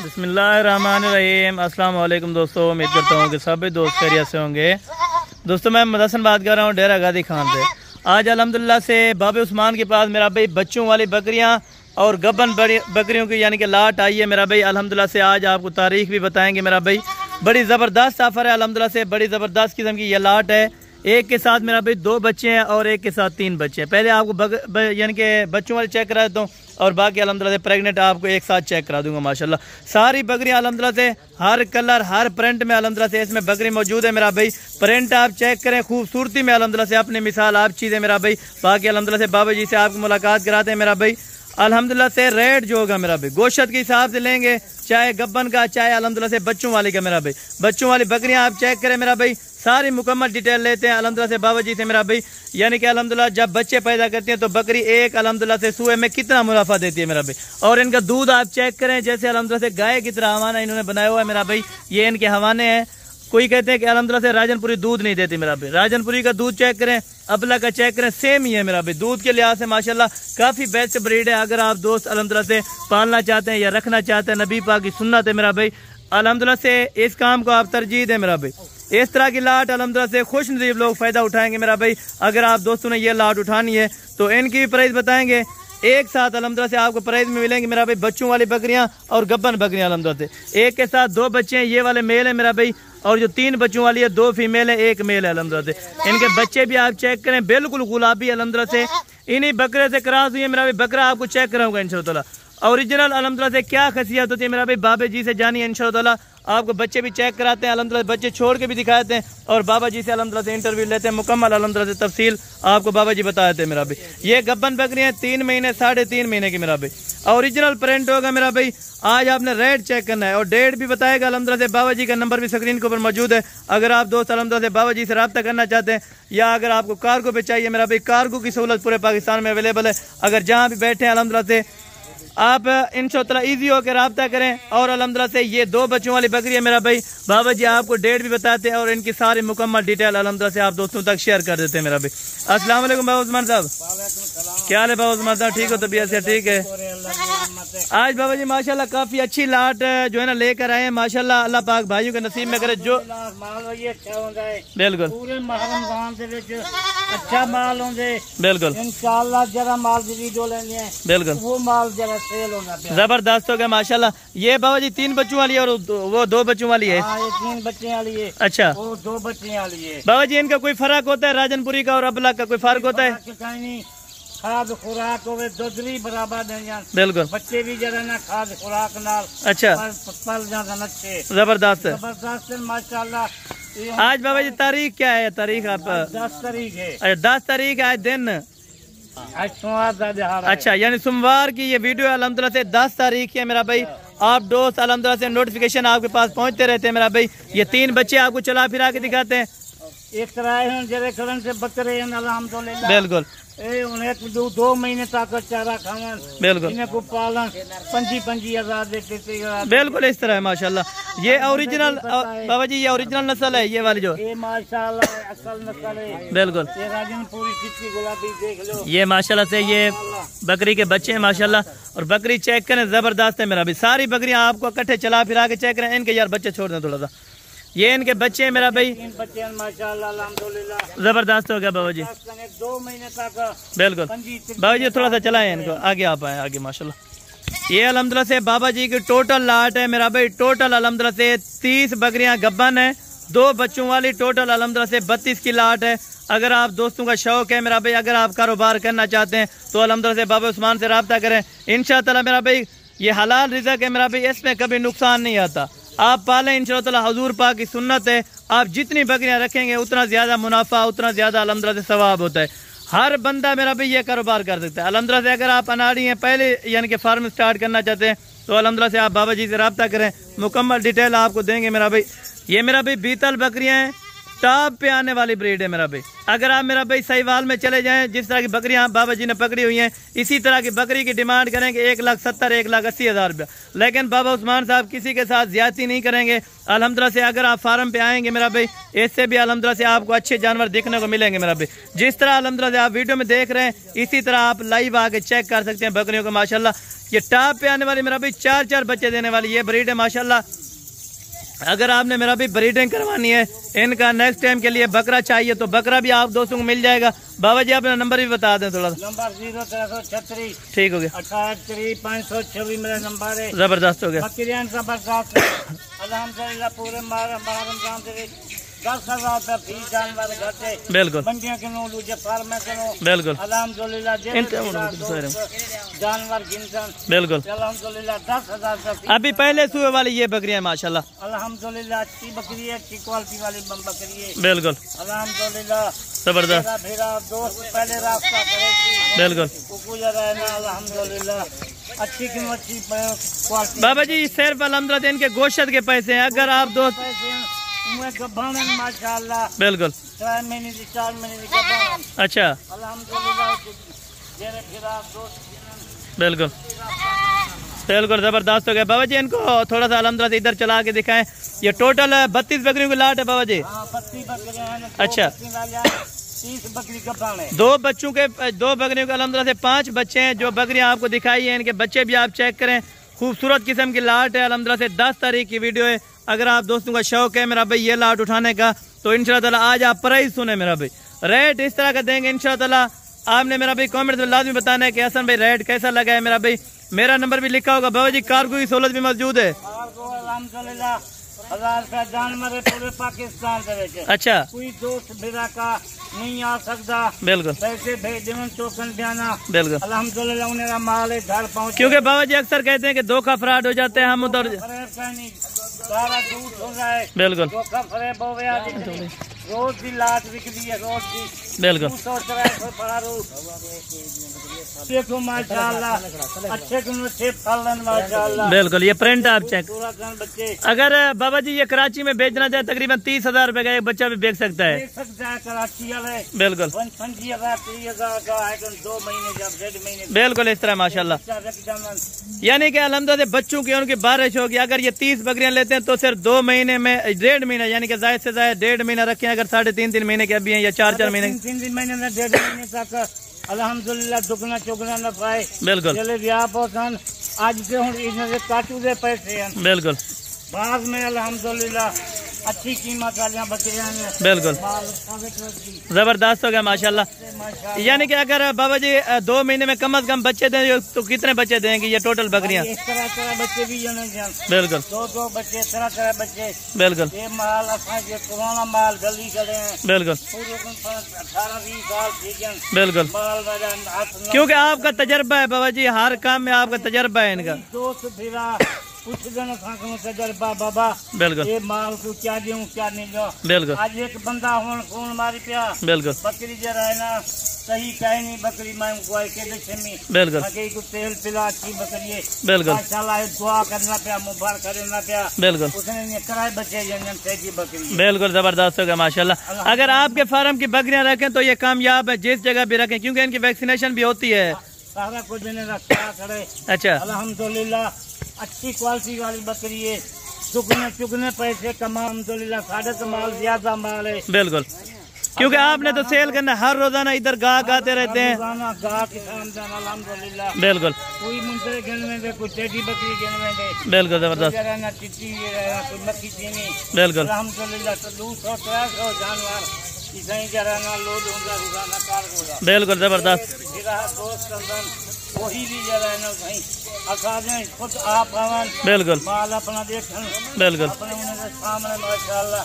बिस्मिल्लाहिर्रहमानिर्रहीम। अस्सलाम वालेकुम दोस्तों, उम्मीद करता हूँ कि सभी दोस्त खैरियत से होंगे। दोस्तों मैं मदसन बात कर रहा हूँ डेरा गादी खान से। आज अल्हम्दुलिल्लाह से बाबे उस्मान के पास मेरा भाई बच्चों वाली बकरियाँ और गबन बकरियों की यानी कि लाट आई है मेरा भाई। अल्हम्दुलिल्लाह से आज आपको तारीख भी बताएंगे मेरा भाई। बड़ी ज़बरदस्त ऑफर है अल्हम्दुलिल्लाह से, बड़ी ज़बरदस्त किस्म की यह लाट है। एक के साथ मेरा भाई 2 बच्चे हैं और एक के साथ 3 बच्चे हैं। पहले आपको यानी कि बच्चों वाले चेक करा देता हूँ और बाकी अल्हम्दुलिल्लाह से प्रेग्नेंट आपको एक साथ चेक करा दूंगा। माशाल्लाह सारी बकरियां अल्हम्दुलिल्लाह से हर कलर हर प्रिंट में अल्हम्दुलिल्लाह से इसमें बकरी मौजूद है मेरा भाई। प्रिंट आप चेक करें, खूबसूरती में अल्हम्दुलिल्लाह से अपनी मिसाल आप चीज़ है मेरा भाई। बाकी अल्हम्दुलिल्लाह से बाबा जी से आपकी मुलाकात कराते हैं मेरा भाई। अल्हम्दुलिल्लाह से रेट जो होगा मेरा भाई गोश्त के हिसाब से लेंगे, चाहे गब्बन का चाहे अल्हम्दुलिल्लाह से बच्चों वाले का मेरा भाई। बच्चों वाली बकरियां आप चेक करें मेरा भाई, सारी मुकम्मल डिटेल लेते हैं अल्हम्दुलिल्लाह से बाबा जी से मेरा भाई। यानी कि अल्हम्दुलिल्लाह जब बच्चे पैदा करते हैं तो बकरी एक अल्हम्दुलिल्लाह से सुए में कितना मुनाफा देती है मेरा भाई। और इनका दूध आप चेक करें, जैसे अल्हम्दुलिल्लाह से गाय की तरह हवाना इन्होंने बनाया हुआ है मेरा भाई। ये इनके हवाने हैं। कोई कहते हैं कि अल्हम्दुलिल्लाह से राजनपुरी दूध नहीं देती मेरा भाई। राजनपुरी का दूध चेक करें, अबला का चेक करें, सेम ही है मेरा भाई। दूध के लिहाज से माशाल्लाह काफ़ी बेस्ट ब्रीड है। अगर आप दोस्त अल्हम्दुलिल्लाह से पालना चाहते हैं या रखना चाहते हैं, नबी पाक की सुन्नत है मेरा भाई। अल्हम्दुलिल्लाह से इस काम को आप तरजीह दें मेरा भाई। इस तरह की लाट अल्हम्दुलिल्लाह से खुश नसीब लोग फ़ायदा उठाएंगे मेरा भाई। अगर आप दोस्तों ने ये लाट उठानी है तो इनकी भी प्राइस बताएंगे। एक साथ अल्हम्दुलिल्लाह से आपको प्राइस में मिलेंगे मेरा भाई बच्चों वाली बकरियां और गब्बन बकरियां अल्हम्दुलिल्लाह से। एक के साथ 2 बच्चे हैं, ये वाले मेल है मेरा भाई। और जो 3 बच्चों वाली है 2 फीमेल है 1 मेल है अल्हम्दुलिल्लाह से। इनके बच्चे भी आप चेक करें, बिल्कुल गुलाबी अल्हम्दुलिल्लाह से। इन्हीं बकरे से क्रॉस हुई है मेरा भाई। बकरा आपको चेक कराऊंगा इंशाअल्लाह ओरिजिनल अल्हम्दुलिल्लाह से क्या खसियत होती है मेरा भाई। बाबा जी से जानिए इंशाअल्लाह। आपको बच्चे भी चेक कराते हैं अल्हम्दुलिल्लाह, बच्चे छोड़ के भी दिखाते हैं और बाबा जी से अल्हम्दुलिल्लाह से इंटरव्यू लेते हैं मुकम्मल अल्हम्दुलिल्लाह से तफसील आपको बाबा जी बता देते हैं मेरा भाई। ये गब्बन बकरियां 3 महीने 3.5 महीने की मेरा भाई। ओरिजिनल प्रिंट होगा मेरा भाई। आज आपने रेट चेक करना है और डेट भी बताएगा अल्हम्दुलिल्लाह से। बाबा जी का नंबर भी स्क्रीन के ऊपर मौजूद है। अगर आप दोस्त अल्हम्दुलिल्लाह से बाबा जी से रब्ता करना चाहते हैं या अगर आपको कार्गो पे चाहिए मेरा भाई, कार्गो की सहूलत पूरे पाकिस्तान में अवेलेबल है। अगर जहाँ भी बैठे हैं अल्हम्दुलिल्लाह से आप इंशाअल्लाह ईजी होकर रब्ता करें। और अल्हम्दुलिल्लाह से ये 2 बच्चों वाली बकरी है मेरा भाई। बाबा जी आपको डेट भी बताते हैं और इनकी सारी मुकम्मल डिटेल अल्हम्दुलिल्लाह से आप दोस्तों तक शेयर कर देते हैं मेरा भाई। अस्सलाम वालेकुम बाबा उस्मान साहब, क्या हाल है बाबा उस्मान साहब? ठीक हो, तबीयत से ठीक है? आज बाबा जी माशाल्लाह काफी अच्छी लाट जो है ना लेकर आए हैं माशाल्लाह। अल्लाह पाक भाइयों के नसीब में करे जो बिल्कुल अच्छा माल होंगे बिल्कुल इंशाअल्लाह। जरा माल जो लेंगे बिल्कुल वो माल जरा सेल होगा जबरदस्त हो गया माशाल्लाह। ये बाबा जी 3 बच्चों वाली है और वो 2 बच्चों वाली है। ये 3 बच्चे वाली है। अच्छा, वो 2 बच्चे वाली है। बाबा जी इनका कोई फर्क होता है राजनपुरी का और अबला का? कोई फर्क होता है? खाद खुराक होवे दूध भी बराबर नहीं जान बिल्कुल। बच्चे भी जरा ना खाद खुराक नाल अच्छा पल जाता नच्छे जबरदस्त जबरदस्त माशाल्लाह। आज बाबा जी तारीख क्या है? तारीख आप 10 तारीख है। अच्छा 10 तारीख आज दिन, आज सोमवार का दिहाड़ा है। अच्छा यानी सोमवार की ये वीडियो अल्हम्दुलिल्लाह से 10 तारीख की है मेरा भाई। आप दोस्त अल्हम्दुलिल्लाह से नोटिफिकेशन आपके पास पहुंचते रहते हैं मेरा भाई। ये 3 बच्चे आपको चला फिरा के दिखाते हैं। एक तरह जरे खलन से बकरे अल्हम्दुलिल्लाह बिल्कुल। उन्हें 2 महीने तक चारा खावन बिल्कुल इन्हें को पालन 25,000 देते बिल्कुल इस तरह है माशाल्लाह। ये ओरिजिनल बाबा जी ये ओरिजिनल नस्ल है ये वाली जो ये माशाल्लाह असल नस्ल है बिल्कुल। ये राजनपुरी चिट्टी गुलाबी देख लो ये माशाल्लाह से ये बकरी के बच्चे हैं माशाल्लाह। और बकरी चेक करें जबरदस्त है मेरा भाई। सारी बकरियां आपको इकट्ठे चला फिरा के चेक करें। इनके यार बच्चे छोड़ दें थोड़ा सा। ये इनके बच्चे हैं मेरा भाई। 3 बच्चे हैं माशाल्लाह अल्हम्दुलिल्लाह जबरदस्त हो गया बाबा जी 2 महीने तक बिल्कुल। बाबा जी थोड़ा सा चलाएं इनको, आगे आप आए आगे माशाल्लाह। ये अल्हम्दुलिल्लाह से बाबा जी की टोटल लाट है मेरा भाई। टोटल अल्हम्दुलिल्लाह से 30 बकरियां गब्बन है, 2 बच्चों वाली। टोटल अल्हम्दुलिल्लाह से 32 की लाट है। अगर आप दोस्तों का शौक है मेरा भाई, अगर आप कारोबार करना चाहते हैं तो अल्हम्दुलिल्लाह से बाबा उस्मान से रब्ता करें इंशाअल्लाह मेरा भाई। ये हलाल रिज़्क़ है मेरा भाई, इसमें कभी नुकसान नहीं आता। आप पालें इंशाअल्लाह, हुजूर पाक की सुन्नत है। आप जितनी बकरियां रखेंगे उतना ज्यादा मुनाफा, उतना ज्यादा अल्हम्दुलिल्लाह से सवाब होता है। हर बंदा मेरा भाई ये कारोबार कर सकता है अल्हम्दुलिल्लाह से। अगर आप अनाड़ी हैं, पहले यानी कि फार्म स्टार्ट करना चाहते हैं तो अल्हम्दुलिल्लाह से आप बाबा जी से रब्ता करें, मुकम्मल डिटेल आपको देंगे मेरा भाई। ये मेरा भाई बीतल बकरियां हैं टॉप पे आने वाली ब्रीड है मेरा भाई। अगर आप मेरा भाई सहीवाल में चले जाएं, जिस तरह की बकरियां बाबा जी ने पकड़ी हुई हैं, इसी तरह की बकरी की डिमांड करेंगे 1,70,000 1,80,000 रुपया। लेकिन बाबा उस्मान साहब किसी के साथ ज्यादती नहीं करेंगे अल्हम्दुलिल्लाह से। अगर आप फार्म पे आएंगे मेरा भाई, इससे भी अल्हम्दुलिल्लाह से आपको अच्छे जानवर देखने को मिलेंगे मेरा भाई। जिस तरह अल्हम्दुलिल्लाह से आप वीडियो में देख रहे हैं, इसी तरह आप लाइव आके चेक कर सकते हैं बकरियों को। माशाल्लाह ये टॉप पे आने वाली मेरा भाई 4-4 बच्चे देने वाली ये ब्रीड है माशाल्लाह। अगर आपने मेरा भी ब्रीडिंग करवानी है, इनका नेक्स्ट टाइम के लिए बकरा चाहिए तो बकरा भी आप दोस्तों को मिल जाएगा। बाबा जी अपना नंबर भी बता दें थोड़ा सा। नंबर 0336 ठीक हो गया, 526 मेरा नंबर है। जबरदस्त हो गया। बकरियां जबरदस्त अल्हम्दुलिल्लाह पूरे रमजान से 10,000 रुपया फीस जानवर घर से बिल्कुल मंडियां के नो लूजे फार्म में करो बिल्कुल अल्हम्दुलिल्लाह जानवर गिनसन बिल्कुल अल्हम्दुलिल्लाह 10,000 रुपया। अभी पहले सुबह वाली ये बकरियां माशाल्लाह अल्हम्दुलिल्लाह अच्छी बकरी है, अच्छी क्वालिटी वाली बकरी है बिल्कुल अल्हम्दुलिल्लाह। जबरदस्त मेरा दोस्त पहले रास्ता करेगी बिल्कुल अल्हम्दुलिल्लाह अच्छी अच्छी क्वालिटी। बाबा जी सिर्फ अल्हम्दुलिल्लाह इनके गोश्त के पैसे हैं। अगर आप दोस्त माशाल्लाह बिल्कुल 3 महीने की 4 महीने की अच्छा अल्हम्दुलिल्लाह बिल्कुल बिल्कुल जबरदस्त हो गया। बाबा जी इनको थोड़ा सा अल्हम्दुलिल्लाह से इधर चला के दिखाएं। ये टोटल 32 बकरियों की लाट है बाबा जी। 32 बकरियां हैं। अच्छा 30 बकरी का पान है। 2 बच्चों के 2 बकरियों के अल्हम्दुलिल्लाह से 5 बच्चे हैं। जो बकरियां आपको दिखाई है इनके बच्चे भी आप चेक करें। खूबसूरत किस्म की लाट है अल्हम्दुलिल्लाह से। 10 तारीख की वीडियो है। अगर आप दोस्तों का शौक है मेरा भाई ये लाट उठाने का तो इंशाल्लाह ताला आज आप प्राइस सुने मेरा भाई। रेट इस तरह का देंगे इंशाल्लाह ताला। आपने मेरा भाई कमेंट में लाजमी बताना है कि हसन भाई रेट कैसा लगा है मेरा भाई। मेरा नंबर भी लिखा होगा। बाबा जी कार्गो की सहूलत भी मौजूद है। अल्हम्दुलिल्लाह 1000 रुपया जानवर है पूरे पाकिस्तान से। अच्छा कोई दोस्त मेरा का नहीं आ सकता बिल्कुल पैसे भेज देवन चौकन बयाना बिल्कुल अल्हम्दुलिल्लाह उन्हें माल है घर पहुँचे। क्योंकि बाबा जी अक्सर कहते हैं कि धोखा फ्रॉड हो जाते हैं। हम उधर सारा झूठ हो रहा है बिल्कुल धोखा फरेब हो गया। रोज की लाट बिकती है रोज की बिल्कुल। देखो माशाल्लाह अच्छे अच्छे फल माशाल्लाह बिल्कुल ये प्रिंट आप चेक। बच्चे अगर बाबा जी ये कराची में बेचना चाहे तकरीबन 30,000 रुपए का एक बच्चा भी बेच सकता है। देख सकता है कराची वाले बिल्कुल 25,000 30,000 का है 2 महीने जब 1.5 महीने बिल्कुल इस तरह माशाल्लाह। यानी कि अल्हम्दुलिल्लाह बच्चों की उनकी बारिश होगी। अगर ये 30 बकरियां लेते हैं तो सिर्फ 2 महीने में 1.5 महीना यानी कि जायद से जायद 1.5 महीना रखें। अगर 3.5 महीने के अभी हैं या 4 महीने 3 महीने में 1.5 महीने तक अल्हम्दुलिल्लाह दुगना चौगना नफा है बिल्कुल। चले व्याप होतन आज से हुन इन्हें काटू दे पैसे हैं बिल्कुल। बाद में अल्हम्दुलिल्लाह अच्छी कीमत वाली बकरियां हैं बिल्कुल जबरदस्त हो गया माशाल्लाह। यानी कि अगर बाबा जी 2 महीने में कम से कम बच्चे दें तो कितने बच्चे देंगे ये टोटल बकरियां? इस तरह बच्चे भी बिल्कुल 2 बच्चे तरह बच्चे बिल्कुल। ये माल असांखे पुराना माल जल्दी करे बिल्कुल 18-20 साल ठीक है बिल्कुल। माल क्योंकि आपका तजर्बा है बाबा जी, हर काम में आपका तजर्बा है इनका। दोस्त फिरा कुछ दिन तजर्बा बाबा बिल्कुल ये माल को क्या दूं क्या नहीं दूं बिल्कुल। आज एक बंदा हुन फोन मारी पिया बिल्कुल बकरी जरा है ना सही कहे नहीं बकरी मैं को के देशमी बिल्कुल बाकी को तेल पिला अच्छी बकरी है बिल्कुल माशाल्लाह दुआ करना पिया मुबारक करना पिया बिल्कुल। उसने ने कराए बच्चे जन्नत से की बकरी बिल्कुल जबरदस्त होगा माशाल्लाह। अगर आपके फार्म की बकरियां रखें तो ये कामयाब है जिस जगह भी रखें क्योंकि इनकी वैक्सीनेशन भी होती है सारा कुछ मैंने रखा खड़े। अच्छा अल्हम्दुलिल्लाह अच्छी क्वालिटी वाली बकरी है चुगने पैसे कमा अल्हम्दुलिल्लाह साढ़े तो माल ज्यादा माल है बिल्कुल। क्योंकि आपने तो सेल करना हर रोजाना इधर गाहक आते रहते हैं अल्हम्दुलिल्लाह बिल्कुल। कोई मुंतरे गिनवे दे कोई टेडी बकरी गिनवे दे बिल्कुल जबरदस्त ना चिट्टी कोई मक्खी चीनी बिल्कुल अल्हम्दुलिल्लाह तो 200-300 जानवर इसे जरा ना लोड होगा रोजाना कार होगा बिल्कुल जबरदस्त। मेरा दोस्त वही भी जरा ना भाई असाजे खुद आप आवन बिल्कुल माल अपना देखन बिल्कुल अपने उनके सामने माशाल्लाह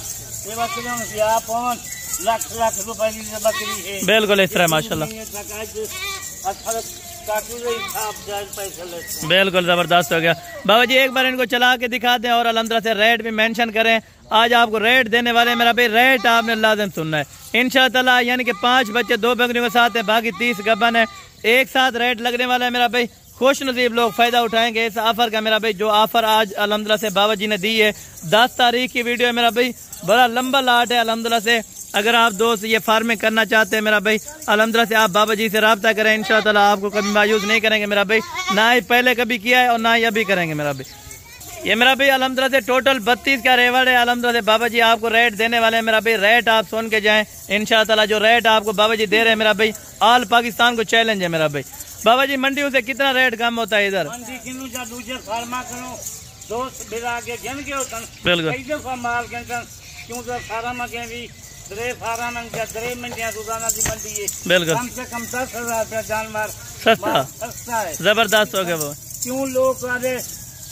ये बकरियों से आप आवन लाख रुपए की बकरी है बिल्कुल इस तरह माशाल्लाह बिल्कुल जबरदस्त हो गया। बाबा जी एक बार इनको चला के दिखा दें और अल्हम्दुलिल्लाह से रेट भी मेंशन करें। आज आपको रेट देने वाले मेरा भाई रेट आपने लाजम सुनना है इंशाअल्लाह ताला। यानी कि 5 बच्चे 2 बकरियों के साथ है बाकी 30 गबन है। एक साथ रेट लगने वाला है मेरा भाई। खुश नसीब लोग फ़ायदा उठाएंगे इस ऑफ़र का मेरा भाई। जो ऑफ़र आज अल्हम्दुलिल्लाह से बाबा जी ने दी है, 10 तारीख की वीडियो है मेरा भाई। बड़ा लंबा लाट है अल्हम्दुलिल्लाह से। अगर आप दोस्त ये फार्मिंग करना चाहते हैं मेरा भाई, अल्हम्दुलिल्लाह से आप बाबा जी से रब्ता करें, इंशाअल्लाह ताला आपको कभी मायूस नहीं करेंगे मेरा भाई। ना ही पहले कभी किया है और ना ही अभी करेंगे मेरा भाई। ये मेरा भाई अल्हम्दुलिल्लाह से टोटल 32 का रेवड़ है। अल्हम्दुलिल्लाह से बाबा जी आपको रेट देने वाले हैं मेरा भाई। रेट आप सुन के जाएं इंशाअल्लाह ताला। जो रेट आपको बाबा जी दे रहे हैं मेरा भाई, ऑल पाकिस्तान को चैलेंज है मेरा भाई। बाबा जी मंडियों से कितना रेट कम होता है इधर? बिल्कुल कम से कम 10,000 रुपया जानवर सस्ता है, जबरदस्त हो गया वो। क्यों लोग आदे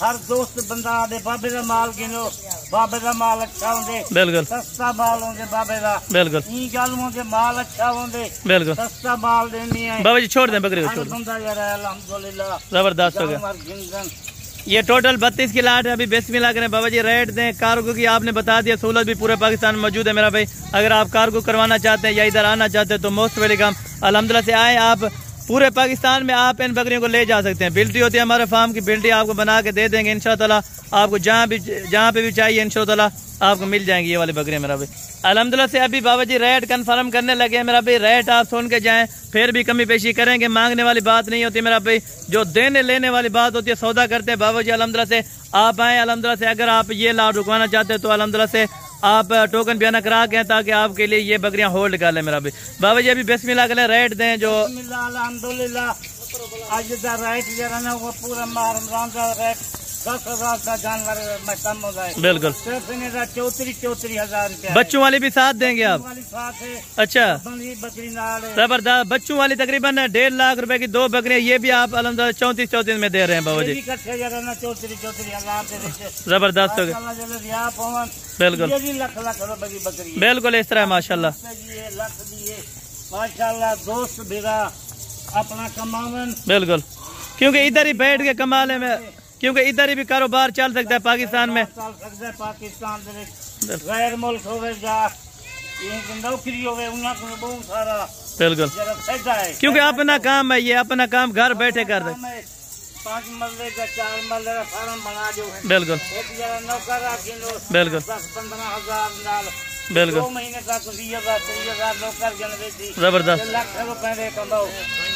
हर दोस्त बंदा आदे बाबे का माल गिनो, बाबे का माल अच्छा होंगे, बिल्कुल सस्ता माल होंगे बाबे का, बिल्कुल ई गल होंगे माल अच्छा होंगे, बिल्कुल सस्ता माल देनी है। बाबा जी छोड़ दें बकरी को, छोड़ दें, बंदा यार अल्हम्दुलिल्लाह जबरदस्त हो गया। ये टोटल 32 की लाट है। अभी बिस्मिल्लाह करें बाबा जी, रेट दें। कार्गो की आपने बता दिया, सहूलत भी पूरे पाकिस्तान में मौजूद है मेरा भाई। अगर आप कार्गो करवाना चाहते हैं या इधर आना चाहते हैं तो मोस्ट वेलकम। अल्हम्दुलिल्लाह से आए आप, पूरे पाकिस्तान में आप इन बकरियों को ले जा सकते हैं। बिल्टी होती है हमारे फार्म की, बिल्टी आपको बना के दे देंगे इंशाअल्लाह ताला। आपको जहाँ पे भी चाहिए इंशाअल्लाह ताला आपको मिल जाएंगी ये वाली बकरियां मेरा भाई। अल्हम्दुलिल्लाह से अभी बाबा जी रेट कंफर्म करने लगे हैं मेरा भाई। रेट आप सुन के जाएं, फिर भी कमी पेशी करेंगे। मांगने वाली बात नहीं होती मेरा भाई, जो देने लेने वाली बात होती है, सौदा करते हैं बाबा जी। अल्हम्दुलिल्लाह से आप आए, अल्हम्दुलिल्लाह से अगर आप ये लाट रुकवाना चाहते हैं तो अल्हम्दुलिल्लाह से आप टोकन बयाना करा के ताकि आपके लिए ये बकरियां होल्ड कर लें मेरा भाई। बाबा जी अभी बिस्मिल्लाह करें, रेट दें जो अल्हम्दुलिल्लाह। आज का रेट जरा ना वो पूरा रमजान का रेट 10,000 का जानवर में कम हो जाए। बिल्कुल 34,000 रुपया। बच्चों वाली भी साथ देंगे आप? अच्छा बकरी नाल जबरदस्त। बच्चों वाली तकरीबन 1.5 लाख रुपए की 2 बकरियां, ये भी आप अल्हम्दुलिल्लाह 34 में दे रहे हैं बाबा जी। जबरदस्त हो गया। बिल्कुल बिल्कुल इस तरह माशाल्लाह माशाल्लाह। दोस्त बेगा अपना कमावन, बिल्कुल, क्योंकि इधर ही बैठ के कमाने में, क्योंकि इधर ही भी कारोबार चल सकता है पाकिस्तान में। चल सकता है पाकिस्तान गैर मुल्क होवे जा नौकरी होवे उन्हें बहुत सारा बिल्कुल, क्योंकि अपना काम है, ये अपना काम घर बैठे कर दे। 5 मरले का 4 मरले का फार्म बना दो। बिल्कुल नौकर रखी लो, बिल्कुल 10-15,000 डाल, बिल्कुल 2 महीने का 20,000-30,000 नौकर जनवे जबरदस्त। लाख रुपए कमाओ,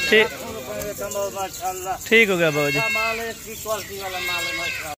ठीक माशाल्लाह। ठीक हो गया बाबा जी। माल है, अच्छी क्वालिटी वाला माल है माशाल्लाह।